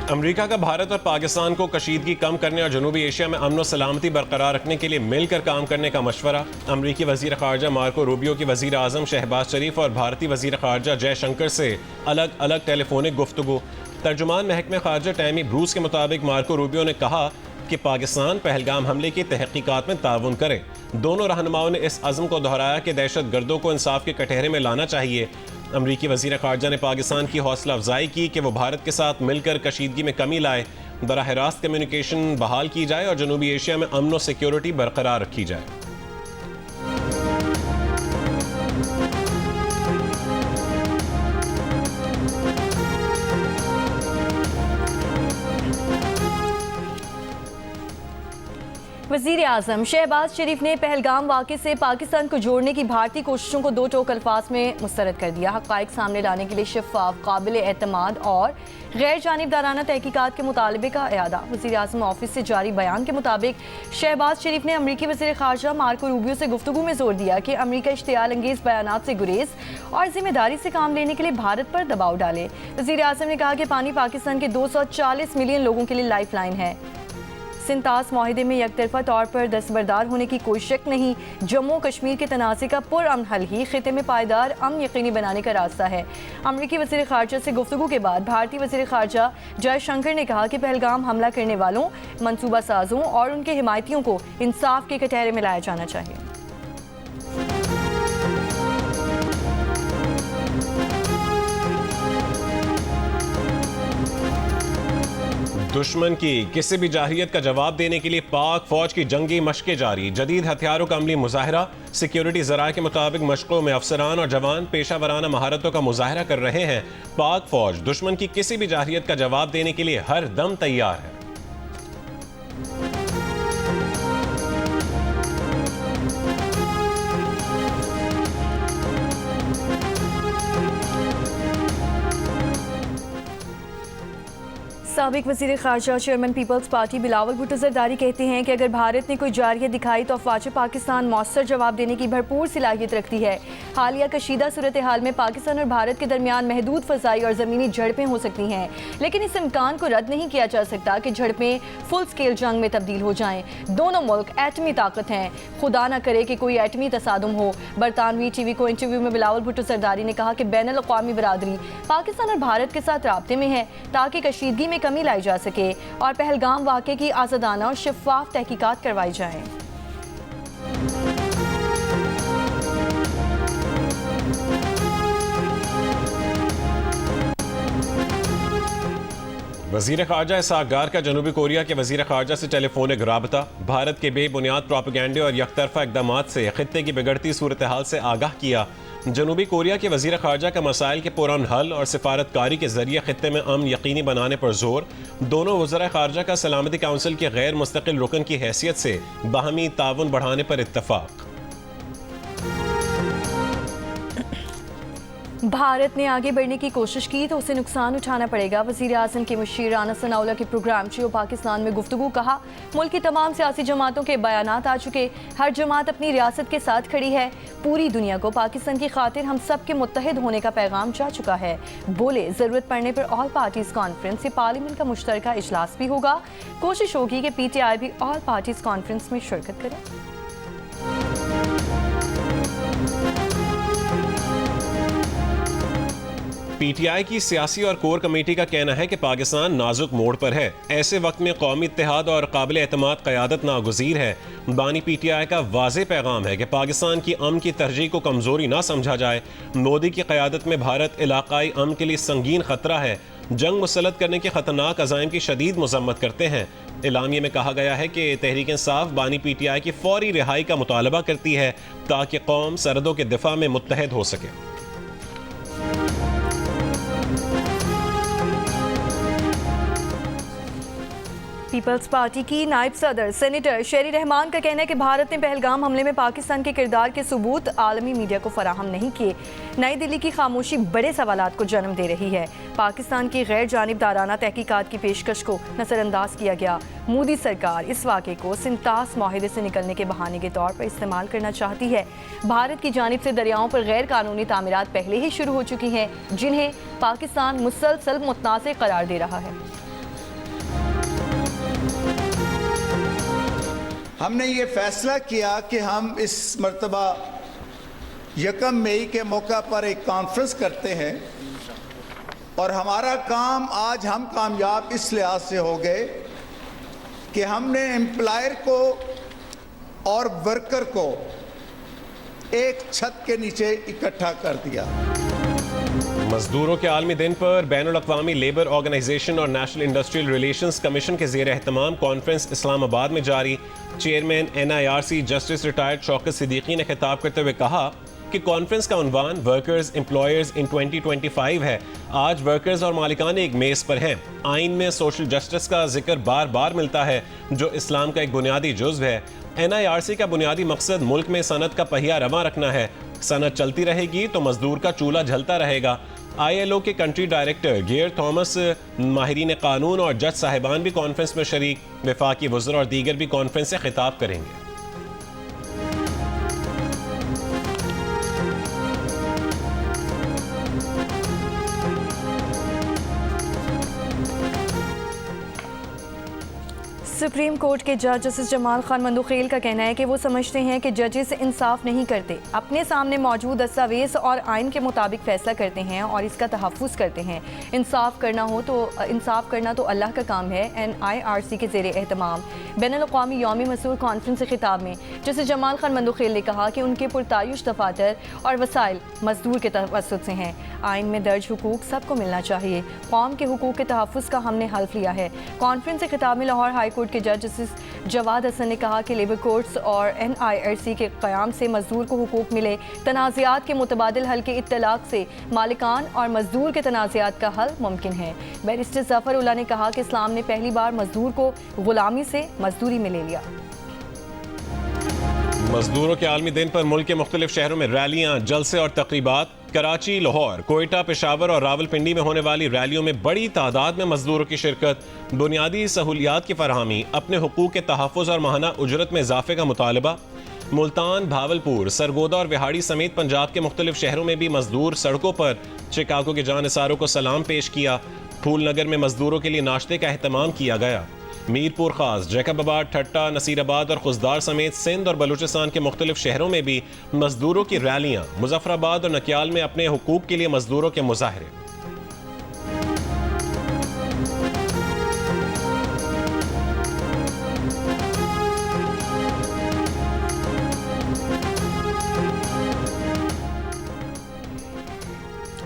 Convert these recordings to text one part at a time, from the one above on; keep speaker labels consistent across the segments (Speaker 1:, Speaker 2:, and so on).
Speaker 1: America का भारत और पाकिस्तान को कशीदगी कम करने और जनूबी एशिया में अमन और सलामती बरकरार रखने के लिए मिलकर काम करने का मशवरा। अमरीकी वजीर खारजा मार्को रूबियो की वजीर आजम शहबाज शरीफ और भारतीय वजीर खारजा जयशंकर से अलग अलग टेलीफोनिक गुफ्तगू। तर्जुमान महकमे खारजा टैमी ब्रूस के मुताबिक मार्को रूबियो ने कहा कि पाकिस्तान पहलगाम हमले की तहकीकात में ताउन करे। दोनों रहनुमाओं ने इस अज़्म को दोहराया कि दहशत गर्दों को इंसाफ के कटहरे में लाना चाहिए। अमरीकी वज़ीर ख़ारजा ने पाकिस्तान की हौसला अफजाई की कि वो भारत के साथ मिलकर कशीदगी में कमी लाए, बराह रास्त कम्युनिकेशन बहाल की जाए और जनूबी एशिया में अमन और सिक्योरिटी बरकरार रखी जाए।
Speaker 2: वज़ीर आज़म शहबाज शरीफ ने पहलगाम वाक़े से पाकिस्तान को जोड़ने की भारतीय कोशिशों को दो टोक अल्फाज में मुस्तरद कर दिया। हक़ाइक़ सामने लाने के लिए शफ़ाफ, काबिल एतमाद और गैर जानिबदाराना तहकीकात के मुतालबे का इयादा। वज़ीर आज़म ऑफिस से जारी बयान के मुताबिक शहबाज शरीफ ने अमरीकी वज़ीर ख़ारजा मार्को रूबियो से गुफ्तगू में जोर दिया कि अमरीका इश्तियाल अंगेज़ बयानात से गुरेज और जिम्मेदारी से काम लेने के लिए भारत पर दबाव डाले। वज़ीर आज़म ने कहा कि पानी पाकिस्तान के 240 मिलियन लोगों के लिए लाइफ लाइन है। सिंतास माहिदे में यकतरफा तौर पर दस्तबरदार होने की कोई शक नहीं। जम्मू कश्मीर के तनाज़े का पुरअमन हल ही खिते में पायदार अमन यकीनी बनाने का रास्ता है। अमरीकी वज़ीर ख़ारजा से गुफ्तगू के बाद भारतीय वज़ीर ख़ारजा जयशंकर ने कहा कि पहलगाम हमला करने वालों, मनसूबा साजों और उनके हिमायतियों को इंसाफ के कटहरे में लाया जाना चाहिए।
Speaker 1: दुश्मन की किसी भी जाहिरियत का जवाब देने के लिए पाक फौज की जंगी मशकें जारी। जदीद हथियारों का अमली मुजाहरा। सिक्योरिटी ज़राए के मुताबिक मशकों में अफसरान और जवान पेशा वराना महारतों का मुजाहरा कर रहे हैं। पाक फौज दुश्मन की किसी भी जाहिरियत का जवाब देने के लिए हर दम तैयार है।
Speaker 2: साबिक वज़ीर ख़ारजा चेयरमैन पीपल्स पार्टी बिलावल भुट्टो ज़रदारी कहते हैं कि अगर भारत ने कोई जारियत दिखाई तो अफ़वाज पाकिस्तान मौसर जवाब देने की भरपूर सलाहियत रखती है। हालिया कशीदा सूरत हाल में पाकिस्तान और भारत के दरमियान महदूद फ़ज़ाई और ज़मीनी झड़पें हो सकती हैं, लेकिन इस इम्कान को रद्द नहीं किया जा सकता कि झड़पें फुल स्केल जंग में तब्दील हो जाएँ। दोनों मुल्क एटमी ताकत हैं, खुदा न करे कि कोई एटमी तसादुम हो। बरतानवी TV को इंटरव्यू में बिलावल भुट्टो ज़रदारी ने कहा कि बैनुल अक़वामी बरादरी पाकिस्तान और भारत के साथ राब्ते में है ताकि कशीदगी में कमी लाई जा सके और पहलगाम वाक़े की आज़ादाना और शफ़ाफ तहकीकात करवाई जाए।
Speaker 1: वज़ीर ख़ारजा इसहाक़ का जनूबी कोरिया के वज़ीर ख़ारजा से टेलीफोनिक राबता। भारत के बेबुनियाद प्रोपेगेंडे और यकतरफा इक़दामात से ख़ित्ते की बिगड़ती सूरत हाल से आगाह किया। जनूबी कोरिया के वज़ीर ख़ारजा का मसाइल के पुरअमन हल और सिफारतकारी के ज़रिए ख़ित्ते में अमन यकीनी बनाने पर जोर। दोनों वज़राए ख़ारजा का सलामती काउंसिल के गैर मुस्तक़िल रुकन की हैसियत से बाहमी ताउन बढ़ाने पर इत्तफ़ाक़।
Speaker 2: भारत ने आगे बढ़ने की कोशिश की तो उसे नुकसान उठाना पड़ेगा। वज़ीर आज़म के मुशीर राना सनाउल्लाह के प्रोग्राम जियो पाकिस्तान में गुफ्तगू। कहा, मुल्क की तमाम सियासी जमातों के बयानात आ चुके, हर जमात अपनी रियासत के साथ खड़ी है। पूरी दुनिया को पाकिस्तान की खातिर हम सब के मुत्तहिद होने का पैगाम जा चुका है। बोले, ज़रूरत पड़ने पर ऑल पार्टीज़ कॉन्फ्रेंस या पार्लियामेंट का मुश्तरका इजलास भी होगा। कोशिश होगी कि PTI भी ऑल पार्टीज़ कॉन्फ्रेंस में शिरकत करे।
Speaker 1: PTI की सियासी और कोर कमेटी का कहना है कि पाकिस्तान नाजुक मोड़ पर है। ऐसे वक्त में कौमी इत्तेहाद और काबिल एतमाद क़यादत नागुज़ीर है। बानी PTI का वाज़े पैगाम है कि पाकिस्तान की अमन की तरजीह को कमज़ोरी ना समझा जाए। मोदी की क़यादत में भारत इलाक़ाई अमन के लिए संगीन ख़तरा है। जंग मुसल्लत करने के ख़तरनाक अज़ाइम की शदीद मज़म्मत करते हैं। एलामिया में कहा गया है कि तहरीक इंसाफ बानी PTI की फ़ौरी रिहाई का मुतालबा करती है ताकि कौम सरहदों के दिफा में मुत्तहद हो सके।
Speaker 2: पीपल्स पार्टी की नायब सदर सेनेटर शेरी रहमान का कहना है कि भारत ने पहलगाम हमले में पाकिस्तान के किरदार के सबूत आलमी मीडिया को फराहम नहीं किए। नई दिल्ली की खामोशी बड़े सवालात को जन्म दे रही है। पाकिस्तान की गैर जानिबदाराना तहकीकात की पेशकश को नज़रअंदाज किया गया। मोदी सरकार इस वाक़े को सिंतास माहिदे से निकलने के बहाने के तौर पर इस्तेमाल करना चाहती है। भारत की जानिब से दरियाओं पर गैर कानूनी तामीरात पहले ही शुरू हो चुकी हैं, जिन्हें पाकिस्तान मुसलसल मुतनाज़ करार दे रहा है।
Speaker 3: हमने ये फैसला किया कि हम इस मरतबा 1 मई के मौका पर एक कॉन्फ्रेंस करते हैं और हमारा काम आज हम कामयाब इस लिहाज से हो गए कि हमने एम्प्लॉयर को और वर्कर को एक छत के नीचे इकट्ठा कर दिया।
Speaker 1: मजदूरों के आलमी दिन पर बैनुल-अक़वामी लेबर ऑर्गेनाइजेशन और नेशनल इंडस्ट्रियल रिलेशंस कमीशन के ज़ेर एहतमाम कॉन्फ्रेंस इस्लामाबाद में जारी। Chairman NIRC justice retired Shaukat Siddiqui ने खिताब करते हुए कहा कि कॉन्फ्रेंस का उन्वान वर्कर्स एम्प्लॉयर्स इन 2025 है। आज वर्कर्स और मालिकान एक मेज़ पर हैं। आइन में सोशल जस्टिस का जिक्र बार बार मिलता है जो इस्लाम का एक बुनियादी जुज़्व है। NIRC का बुनियादी मकसद मुल्क में सनत का पहिया रवां रखना है। सनत चलती रहेगी तो मजदूर का चूल्हा जलता रहेगा। ILO के कंट्री डायरेक्टर गियर थॉमस, माहिरीन कानून और जज साहिबान भी कॉन्फ्रेंस में शरीक। वफाकी वज़र और दीगर भी कॉन्फ्रेंस से खिताब करेंगे।
Speaker 2: सुप्रीम कोर्ट के जज जस्टिस जमाल खान मंदुखेल का कहना है कि वो समझते हैं कि जजेस इंसाफ नहीं करते, अपने सामने मौजूद दस्तावेज और आइन के मुताबिक फैसला करते हैं और इसका तहफ़्फ़ुज़ करते हैं। इंसाफ करना तो अल्लाह का काम है। NIRC के ज़ेर एहतमाम बैनुल-अक़वामी यौम मज़दूर कॉन्फ्रेंस से खिताब में जस्टिस जमाल खान मंदुखेल ने कहा कि उनके पुरतायुश दफातर और वसाइल मजदूर के तवस्सुत से हैं। आइन में दर्ज हुकूक सबको मिलना चाहिए। कौम के हुकूक के तहफ़्फ़ुज़ का हमने हल्फ लिया है। कॉन्फ्रेंस से खिताब में लाहौर हाई कोर्ट के जज जस्टिस जवाद हसन ने कहा कि लेबर कोर्ट्स और NIRC के क़याम से मजदूर को हुकूक मिले। तनाज़ात के मुतबादिल हल के इत्तलाक़ से मालिकान और मजदूर के तनाज़ात का हल मुमकिन है। बैरिस्टर ज़फ़र उल्लाह ने कहा कि इस्लाम ने पहली बार मजदूर को ग़ुलामी से मजदूरी में ले लिया।
Speaker 1: मजदूरों के आलमी दिन पर मुल्क के मुख्तलिफ शहरों में रैलियां, जलसे और तकरीबात। कराची, लाहौर, कोयटा, पेशावर और रावलपिंडी में होने वाली रैलियों में बड़ी तादाद में मजदूरों की शिरकत। बुनियादी सहूलियात की फरहमी, अपने हुकूक के तहफ़्फ़ुज़ और माहाना उजरत में इजाफे का मुतालबा। मुल्तान, भावलपुर, सरगोदा और विहाड़ी समेत पंजाब के मुख्तलिफ शहरों में भी मजदूर सड़कों पर शिकागो के जानिसारों को सलाम पेश किया। फूलनगर में मजदूरों के लिए नाश्ते का अहतमाम किया गया। मीरपुर खास, जैकबाबाद, ठट्टा, नसीराबाद और खुजदार समेत सिंध और बलूचिस्तान के मुख्तलिफ शहरों में भी मजदूरों की रैलियां। मुजफ्फराबाद और नकियाल में अपने हुकूक के लिए मजदूरों के मुजाहरे।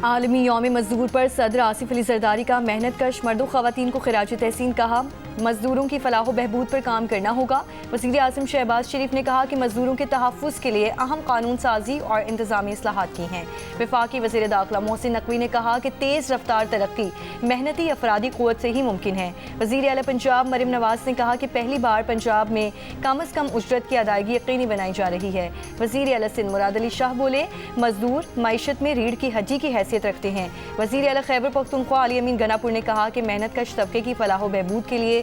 Speaker 2: आलमी यौम मजदूर पर सदर आसिफ अली जरदारी का मेहनत कश मर्दों ख़वातीन को खिराज तहसीन। कहा मजदूरों की फलाह बहबूद पर काम करना होगा। वज़ीर आज़म शहबाज शरीफ ने कहा कि मजदूरों के तहफ़्फ़ुज़ के लिए अहम कानून साजी और इंतज़ामी इस्लाहात की हैं। वफाकी वज़ीर दाखिला मोहसिन नकवी ने कहा कि तेज़ रफ्तार तरक्की मेहनती अफरादी क़ुव्वत से ही मुमकिन है। वज़ीर आला पंजाब मरियम नवाज़ ने कहा कि पहली बार पंजाब में कम अज़ कम उजरत की अदायगी यकीनी बनाई जा रही है। वज़ीर आला सिंध मुराद अली शाह बोले मजदूर मईशत में रीढ़ की हड्डी की हैसियत रखते हैं। वज़ीर आला खैबर पख्तूनख्वा अली अमीन गनापुर ने कहा कि मेहनत कश तबके की फलाह बहबूद के लिए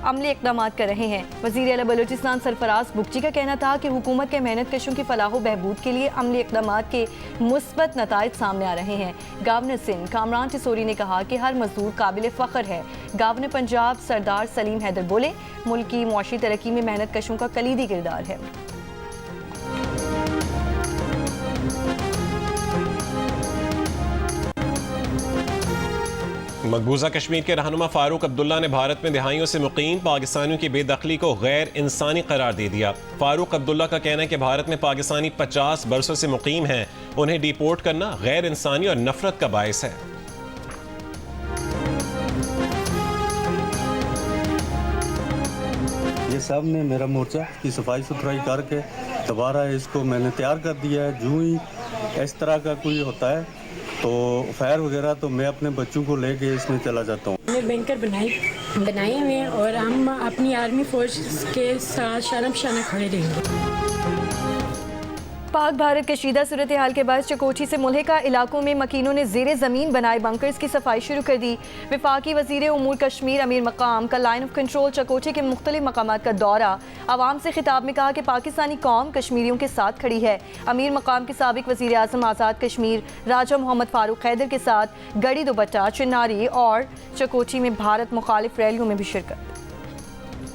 Speaker 2: अमली इक़दाम कर रहे हैं। वज़ीर आला बलूचिस्तान सरफराज बुगची का कहना था कि हुकूमत के मेहनत कशों की फलाह बहबूद के लिए अमली इक़दाम के मुस्बत नताइज सामने आ रहे हैं। गवर्नर सिंध कामरान टिसोरी ने कहा कि हर मजदूर काबिल फ़ख्र है। गवर्नर पंजाब सरदार सलीम हैदर बोले मुल्क की मुआशी तरक्की में मेहनत कशों का कलीदी किरदार है।
Speaker 1: मकबूजा कश्मीर के रहनुमा फारूक अब्दुल्ला ने भारत में दहाइयों से मुकीम पाकिस्तानियों की बेदखली को गैर इंसानी करार दे दिया। फारूक अब्दुल्ला का कहना है कि भारत में पाकिस्तानी 50 बरसों से मुकीम हैं, उन्हें डिपोर्ट करना गैर इंसानी और नफरत का बायस है।
Speaker 4: ये सब ने मेरा मोर्चा की सफाई सुथराई करके दोबारा इसको मैंने तैयार कर दिया है। जो ही इस तरह का कोई होता है तो फायर वगैरह तो मैं अपने बच्चों को लेके इसमें चला जाता हूँ।
Speaker 5: हमने बैंकर बनाए हुए हैं और हम अपनी आर्मी फोर्स के साथ शर्म शाना खड़े रहेंगे।
Speaker 2: पाक भारत कशीदा सूरत हाल के बाद चकोठी से मुल्हिका इलाकों में मकीनों ने ज़ेरे ज़मीन बनाए बंकर्स की सफाई शुरू कर दी। वफाकी वज़ीर उमूर कश्मीर अमीर मकाम का लाइन ऑफ कंट्रोल चकोठी के मुख्तलिफ मकामात का दौरा। आवाम से खिताब में कहा कि पाकिस्तानी कौम कश्मीरियों के साथ खड़ी है। अमीर मकाम के साबिक वज़ीर आज़म आज़ाद कश्मीर राजा मोहम्मद फारूक हैदर के साथ गड़ी दुबट्टा, चिन्नारी और चकोठी में भारत मुखालिफ रैलियों में भी शिरकत।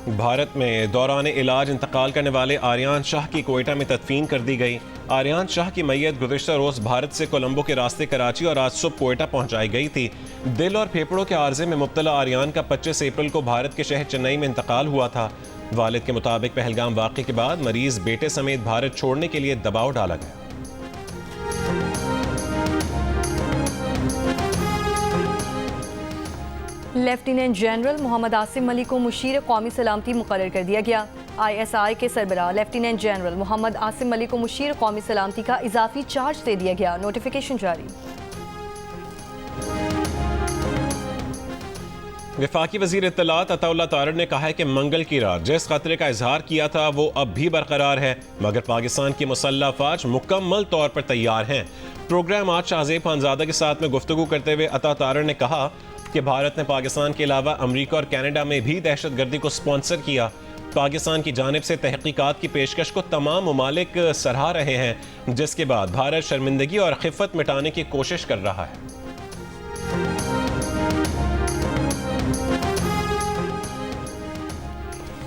Speaker 1: भारत में दौरान इलाज इंतकाल करने वाले आर्यान शाह की कोयटा में तदफीन कर दी गई। आर्यान शाह की मैयत गुज़िश्ता रोज़ भारत से कोलंबो के रास्ते कराची और आज सुबह कोयटा पहुंचाई गई थी। दिल और फेफड़ों के आर्जे में मुब्तला आर्यान का 25 अप्रैल को भारत के शहर चेन्नई में इंतकाल हुआ था। वालिद के मुताबिक पहलगाम वाक़े के बाद मरीज बेटे समेत भारत छोड़ने के लिए दबाव डाला गया।
Speaker 2: लेफ्टिनेंट जनरल मोहम्मद आसिम मलिक को मुशीर कौमी सलामती मुकर्रर कर दिया गया। ISI के सरबराह लेफ्टिनेंट जनरल मोहम्मद आसिम मलिक को मुशीर कौमी सलामती का इजाफी चार्ज दे दिया गया। नोटिफिकेशन जारी।
Speaker 1: वफाकी वज़ीर इत्तलात अताउल्लाह तारड़ ने कहा है कि मंगल की रात जिस खतरे का इजहार किया था वो अब भी बरकरार है, मगर पाकिस्तान की मुसल्लह अफवाज मुकम्मल तौर पर तैयार हैं। प्रोग्राम आज शाहजेब खानजादा के साथ में गुफ्तगू करते हुए अता तारड़ ने कहा कि भारत ने पाकिस्तान के अलावा अमरीका और कनाडा में भी दहशतगर्दी को स्पॉन्सर किया। पाकिस्तान की जानिब से तहकीकात की पेशकश को तमाम ममालिक सराह रहे हैं, जिसके बाद भारत शर्मिंदगी और खिफ़त मिटाने की कोशिश कर रहा है।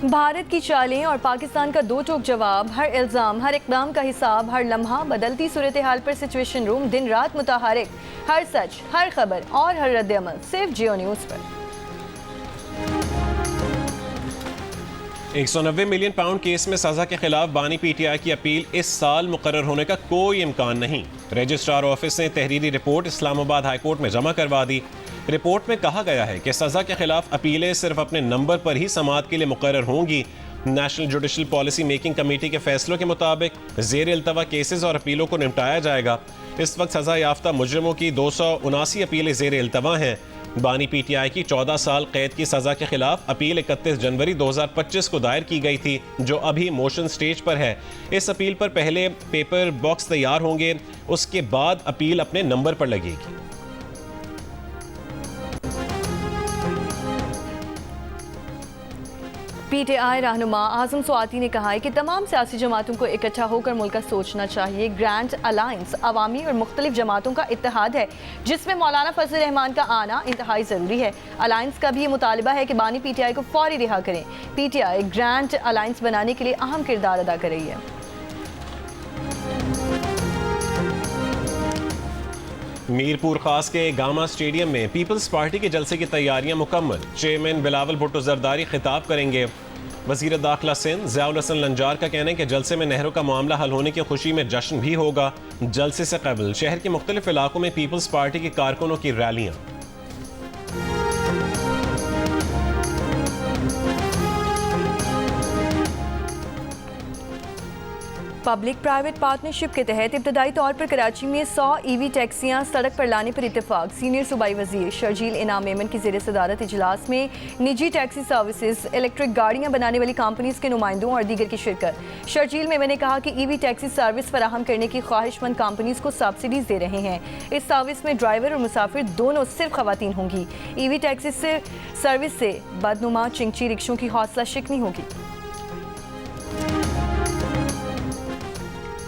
Speaker 2: भारत की चालें और पाकिस्तान का दो टोक जवाब, हर इल्ज़ाम, हर इक़दाम का हिसाब, हर लम्हा बदलती सूरत हाल पर सिचुएशन रूम दिन रात मुतहरिक, हर सच, हर खबर और हर रद्द अमल सिर्फ जियो न्यूज़ पर।
Speaker 1: 190 मिलियन पाउंड केस में सजा के खिलाफ बानी PTI की अपील इस साल मुकर्रर होने का कोई इम्कान नहीं। रजिस्ट्रार ऑफिस ने तहरीरी रिपोर्ट इस्लामाबाद हाई कोर्ट में जमा करवा दी। रिपोर्ट में कहा गया है कि सजा के खिलाफ अपीलें सिर्फ अपने नंबर पर ही समाअत के लिए मुकर्रर होंगी। National judicial policy making committee के फैसलों के मुताबिक ज़ेर इल्तवा केसेस और अपीलों को निपटाया जाएगा। इस वक्त सजा याफ्ता मुजरिमों की 279 अपीलें ज़ेर इल्तवा हैं। बानी PTI की 14 साल कैद की सजा के खिलाफ अपील 31 जनवरी 2025 को दायर की गई थी, जो अभी मोशन स्टेज पर है। इस अपील पर पहले पेपर बॉक्स तैयार होंगे, उसके बाद अपील अपने नंबर पर लगेगी।
Speaker 2: PTI रहनुमा आजम स्वाति ने कहा है कि तमाम सियासी जमातों को इकट्ठा होकर मुल्क का सोचना चाहिए। ग्रैंड अलायंस अवामी और मुख्तलिफ जमातों का इत्तेहाद है, जिसमें मौलाना फजल रहमान का आना इंतहाई ज़रूरी है। अलायंस का भी ये मुतालबा है कि बानी PTI को फौरी रिहा करें। PTI ग्रैंड अलायंस बनाने के लिए अहम किरदार अदा कर रही है।
Speaker 1: मीरपुर खास के गामा स्टेडियम में पीपल्स पार्टी के जलसे की तैयारियां मुकम्मल। चेयरमैन बिलावल भुट्टो जरदारी खिताब करेंगे। वज़ीर दाखिला सिंध ज़ियाउल हसन लंजार का कहना है कि जलसे में नहरों का मामला हल होने की खुशी में जश्न भी होगा। जलसे से कबल शहर के मुख्तलिफ इलाकों में पीपल्स पार्टी के कारकुनों की रैलियां।
Speaker 2: पब्लिक प्राइवेट पार्टनरशिप के तहत इब्तदाई तौर पर कराची में 100 EV टैक्सियां सड़क पर लाने पर इत्तेफाक। सीनियर सूबाई वजीर शर्जील इनाम मेमन की ज़ेर सदारत इजलास में निजी टैक्सी सर्विसेज, इलेक्ट्रिक गाड़ियां बनाने वाली कंपनीज के नुमाइंदों और दीगर की शिरकत। शर्जील मेमन ने कहा कि EV टैक्सी सर्विस फराहम करने की ख्वाहिशमंद कंपनीज को सब्सिडीज दे रहे हैं। इस सर्विस में ड्राइवर और मुसाफिर दोनों सिर्फ खवातीन होंगी। EV टैक्सी सर्विस से बदनुमा चिंची रिक्शों की हौसला शिकनी होगी।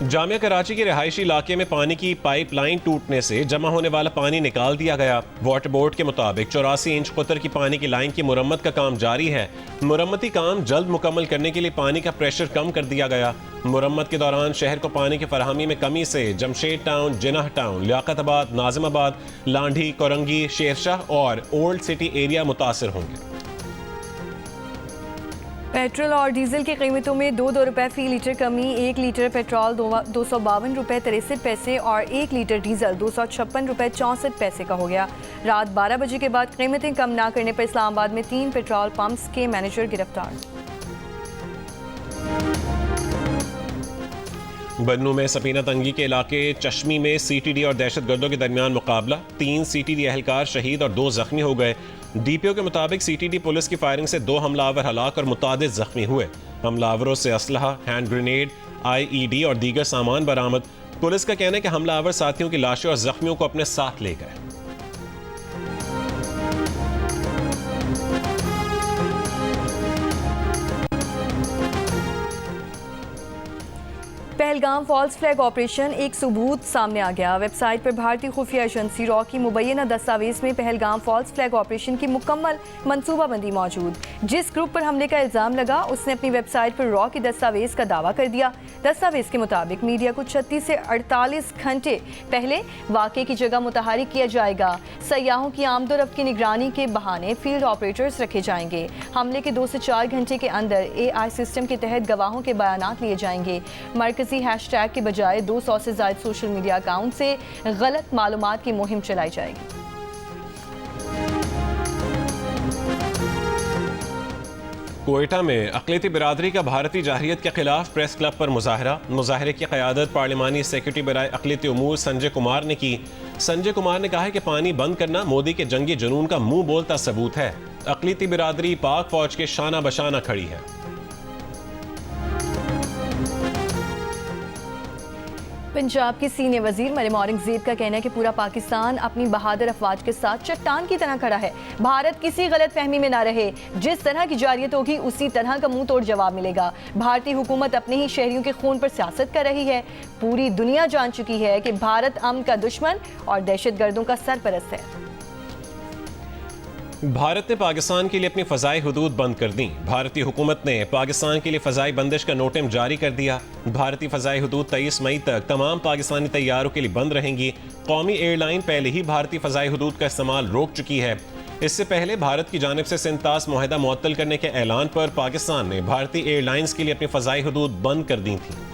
Speaker 1: जामिया कराची के रिहायशी इलाके में पानी की पाइपलाइन टूटने से जमा होने वाला पानी निकाल दिया गया। वाटर बोर्ड के मुताबिक 84 इंच कुतर की पानी की लाइन की मुरम्मत का काम जारी है। मुरम्मती काम जल्द मुकम्मल करने के लिए पानी का प्रेशर कम कर दिया गया। मुरम्मत के दौरान शहर को पानी की फराहमी में कमी से जमशेद टाउन, जिनाह टाउन, लियाकताबाद, नाजिमाबाद, लांढी, कोरंगी, शेरशाह और ओल्ड सिटी एरिया मुतासर होंगे।
Speaker 2: पेट्रोल और डीजल की कीमतों में 2 रुपए फी लीटर कमी। 1 लीटर पेट्रोल 252 रुपए 63 पैसे और 1 लीटर डीजल 256 रुपए 64 पैसे का हो गया। रात 12 बजे के बाद कीमतें कम ना करने पर इस्लामाबाद में 3 पेट्रोल पंप्स के मैनेजर गिरफ्तार।
Speaker 1: बन्नू में सपीना तंगी के इलाके चश्मी में CTD और दहशतगर्दों के दरमियान मुकाबला। 3 CTD एहलकार शहीद और 2 जख्मी हो गए। DPO के मुताबिक CTD पुलिस की फायरिंग से 2 हमलावर हलाक और मुतादिद जख्मी हुए। हमलावरों से असलहा, हैंड ग्रेनेड, IED और दीगर सामान बरामद। पुलिस का कहना है कि हमलावर साथियों की लाशें और जख्मियों को अपने साथ ले गए।
Speaker 2: पहलगाम फॉल्स फ्लैग ऑपरेशन एक सबूत सामने आ गया। वेबसाइट पर भारतीय खुफिया एजेंसी रॉ की मुबैना दस्तावेज में पहलगाम फॉल्स फ्लैग ऑपरेशन की मुकम्मल मनसूबाबंदी मौजूद। जिस ग्रुप पर हमले का इल्ज़ाम लगा उसने अपनी वेबसाइट पर रॉ की दस्तावेज का दावा कर दिया। दस्तावेज के मुताबिक मीडिया को 36 से 48 घंटे पहले वाक़े की जगह मुतहरिक किया जाएगा। सयाहों की आमदोरफ्त की निगरानी के बहाने फील्ड ऑपरेटर्स रखे जाएंगे। हमले के 2 से 4 घंटे के अंदर AI सिस्टम के तहत गवाहों के बयानात लिए जाएंगे। मरकजी हैशटैग के बजाय 200 से ज़ायद सोशल मीडिया अकाउंट से गलत मालूमात की मुहिम चलाई जाएगी।
Speaker 1: कोयटा में अक़लियती बिरादरी का भारतीय जाहिरियत के खिलाफ प्रेस क्लब पर मुजाहरे की क़यादत पार्लिमानी सेक्रेटरी बराए अक़लियती उमूर संजय कुमार ने की। संजय कुमार ने कहा है कि पानी बंद करना मोदी के जंगी जुनून का मुंह बोलता सबूत है। अक़लियती बिरादरी पाक फौज के शाना बशाना खड़ी है।
Speaker 2: पंजाब के सीनियर वजीर मरियम औरंगजेब का कहना है कि पूरा पाकिस्तान अपनी बहादुर अफवाज के साथ चट्टान की तरह खड़ा है। भारत किसी गलत फहमी में ना रहे। जिस तरह की जारियत होगी उसी तरह का मुंह तोड़ जवाब मिलेगा। भारतीय हुकूमत अपने ही शहरियों के खून पर सियासत कर रही है। पूरी दुनिया जान चुकी है कि भारत अमन का दुश्मन और दहशतगर्दों का सरपरस्त है।
Speaker 1: भारत ने पाकिस्तान के लिए अपनी फ़ज़ाई हुदूद बंद कर दी। भारतीय हुकूमत ने पाकिस्तान के लिए फ़ज़ाई बंदिश का नोटिस जारी कर दिया। भारतीय फ़ज़ाई हुदूद 23 मई तक तमाम पाकिस्तानी तैयारों के लिए बंद रहेंगी। कौमी एयरलाइन पहले ही भारतीय फ़ज़ाई हुदूद का इस्तेमाल रोक चुकी है। इससे पहले भारत की जानिब से सिंतास मुआहदा मुअत्तल करने के ऐलान पर पाकिस्तान ने भारतीय एयरलाइंस के लिए अपनी फ़ज़ाई हुदूद बंद कर दी थी।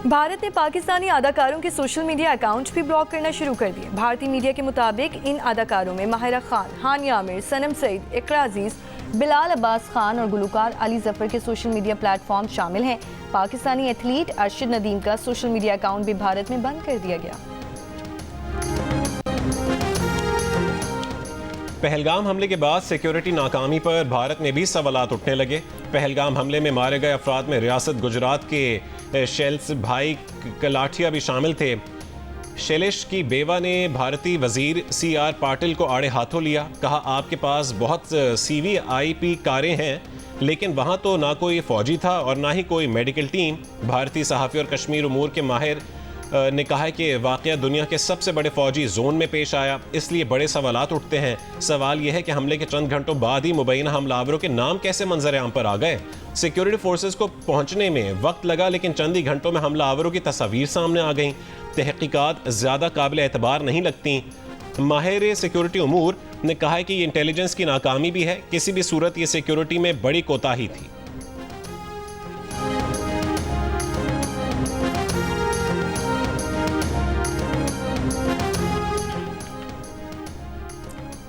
Speaker 2: भारत ने पाकिस्तानी अदाकारों के सोशल मीडिया अकाउंट भी ब्लॉक करना शुरू कर दिए। भारतीय मीडिया के मुताबिक इन अदाकारों में माहिरा खान, हानिया आमिर, सनम सईद, इकरा अजीज, बिलाल अब्बास खान और गुलकार अली जफर के सोशल मीडिया प्लेटफॉर्म शामिल हैं। पाकिस्तानी एथलीट अरशद नदीम का सोशल मीडिया अकाउंट भी भारत में बंद कर दिया गया।
Speaker 1: पहलगाम हमले के बाद सिक्योरिटी नाकामी पर भारत में भी सवालात उठने लगे। पहलगाम हमले में मारे गए अफराद में रियासत गुजरात के शैलेश भाई कलाठिया भी शामिल थे। शैलेश की बेवा ने भारतीय वजीर CR पाटिल को आड़े हाथों लिया। कहा, आपके पास बहुत CVIP कारें हैं, लेकिन वहाँ तो ना कोई फौजी था और ना ही कोई मेडिकल टीम। भारतीय सहाफ़ी और कश्मीर उमूर के माहिर ने कहा है कि वाक़या दुनिया के सबसे बड़े फौजी जोन में पेश आया, इसलिए बड़े सवालात उठते हैं। सवाल यह है कि हमले के चंद घंटों बाद ही मुबैना हमलावरों के नाम कैसे मंजर आम पर आ गए। सिक्योरिटी फोर्सेस को पहुंचने में वक्त लगा, लेकिन चंद ही घंटों में हमलावरों की तस्वीर सामने आ गई। तहकीकात ज़्यादा काबिल एतबार नहीं लगती। माहिर सिक्योरिटी उमूर ने कहा है कि ये इंटेलिजेंस की नाकामी भी है। किसी भी सूरत ये सिक्योरिटी में बड़ी कोताही थी।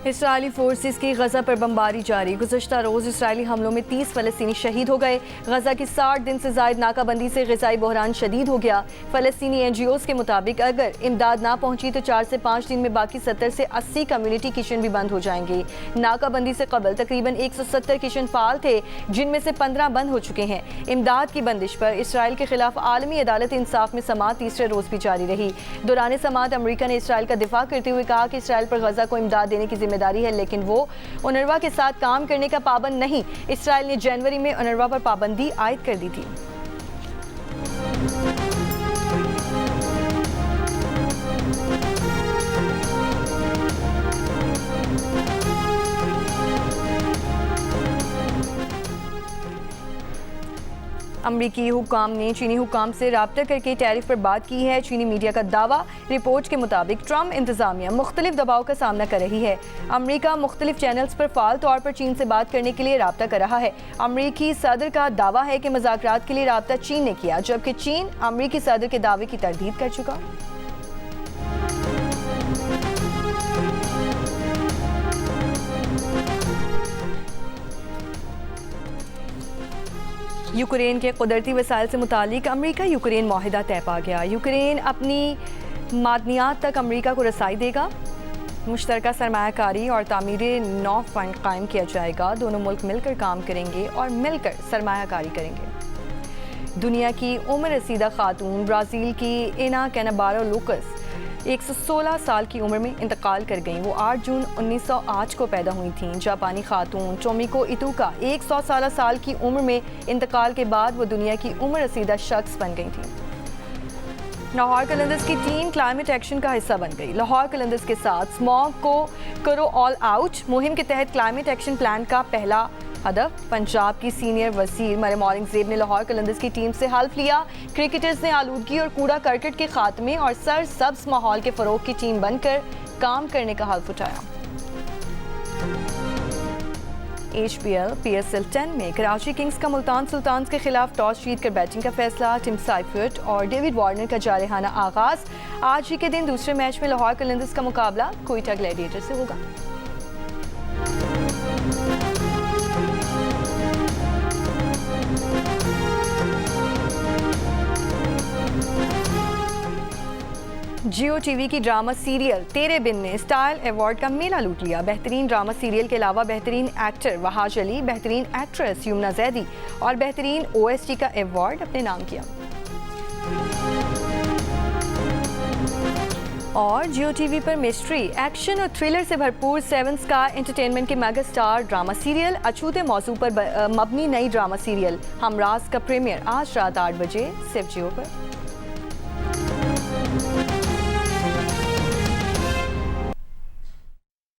Speaker 2: इसराइली फोर्सेस की गजा पर बमबारी जारी। गुज़श्ता रोज़ इसराइली हमलों में 30 फ़लस्तीनी शहीद हो गए। गजा की 60 दिन से ज़ायद नाकाबंदी से ग़िज़ाई बहरान शदीद हो गया। फ़लस्तीनी NGOs के मुताबिक अगर इमदाद ना पहुंची तो 4 से 5 दिन में बाकी 70 से 80 कम्युनिटी किचन भी बंद हो जाएंगे। नाकाबंदी से कबल तकरीबन 170 किचन फ़ाल थे, जिनमें से 15 बंद हो चुके हैं। इमदाद की बंदिश पर इसराइल के खिलाफ आलमी अदालत इंसाफ में समाअत तीसरे रोज़ भी जारी रही। दौरान समाअत अमरीका ने इसराइल का दिफा करते हुए कहा कि इसराइल पर गजा को इमदाद देने की जिम्मेदारी है, लेकिन वो UNRWA के साथ काम करने का पाबंद नहीं। इसराइल ने जनवरी में UNRWA पर पाबंदी आयद कर दी थी। अमरीकी हुक्काम ने चीनी हुक्काम से राब्ता करके टैरिफ पर बात की है। चीनी मीडिया का दावा, रिपोर्ट के मुताबिक ट्रम्प इंतजामिया मुख्तलिफ दबाव का सामना कर रही है। अमरीका मुख्तलिफ चैनल्स पर फाल तौर पर चीन से बात करने के लिए राब्ता कर रहा है। अमरीकी सदर का दावा है कि मुज़ाकरात के लिए राब्ता चीन ने किया, जबकि चीन अमरीकी सदर के दावे की तरदीद कर चुका। यूक्रेन के कुदरती वसाइल से मुतालिक अमरीका यूक्रेन माहिदा तय पा गया। यूक्रेन अपनी मादनियात तक अमरीका को रसाई देगा। मुश्तरका सरमायाकारी और तामीर नौ फंड कायम किया जाएगा। दोनों मुल्क मिलकर काम करेंगे और मिलकर सरमायाकारी करेंगे। दुनिया की उम्र रसीदा खातून ब्राज़ील की इना कैनाबारो लूकस 116 साल की उम्र में इंतकाल कर गईं। वो 8 जून 1908 को पैदा हुई थीं। जापानी खातून टोमिको इतुका 116 साल की उम्र में इंतकाल के बाद वो दुनिया की उम्र रसीदा शख्स बन गई थीं। लाहौर कलंदर्स की टीम क्लाइमेट एक्शन का हिस्सा बन गई। लाहौर कलंदर्स के साथ स्मॉग को करो ऑल आउट मुहिम के तहत क्लाइमेट एक्शन प्लान का पहला हदफ पंजाब की सीनियर वजीर मरियम औरंगजेब ने लाहौर कलंदर्स की टीम से हल्फ लिया। क्रिकेटर्स ने आलूदगी और कूड़ा करकट के खात्मे और सरसब्ज माहौल के फरोग की टीम बनकर काम करने का हल्फ उठाया। HPL PSL 10 में कराची किंग्स का मुल्तान सुल्तान्स के खिलाफ टॉस जीतकर बैटिंग का फैसला। टिम साइफर्ट और डेविड वार्नर का जारहाना आगाज। आज ही के दिन दूसरे मैच में लाहौर कलंदर्स का मुकाबला कोयटा ग्लैडिएटर से होगा। जियो टीवी की ड्रामा सीरियल तेरे बिन ने स्टाइल अवार्ड का मेला लूट लिया। बेहतरीन ड्रामा सीरियल के अलावा बेहतरीन एक्टर वहाज अली, बेहतरीन एक्ट्रेस युमना जैदी और बेहतरीन OST का अवार्ड अपने नाम किया। और जियो टीवी पर मिस्ट्री, एक्शन और थ्रिलर से भरपूर 7 स्टार एंटरटेनमेंट के मेगा स्टार ड्रामा सीरियल अछूते मौजू पर मबनी नई ड्रामा सीरियल हमराज का प्रीमियर आज रात 8 बजे सिर्फ जियो पर।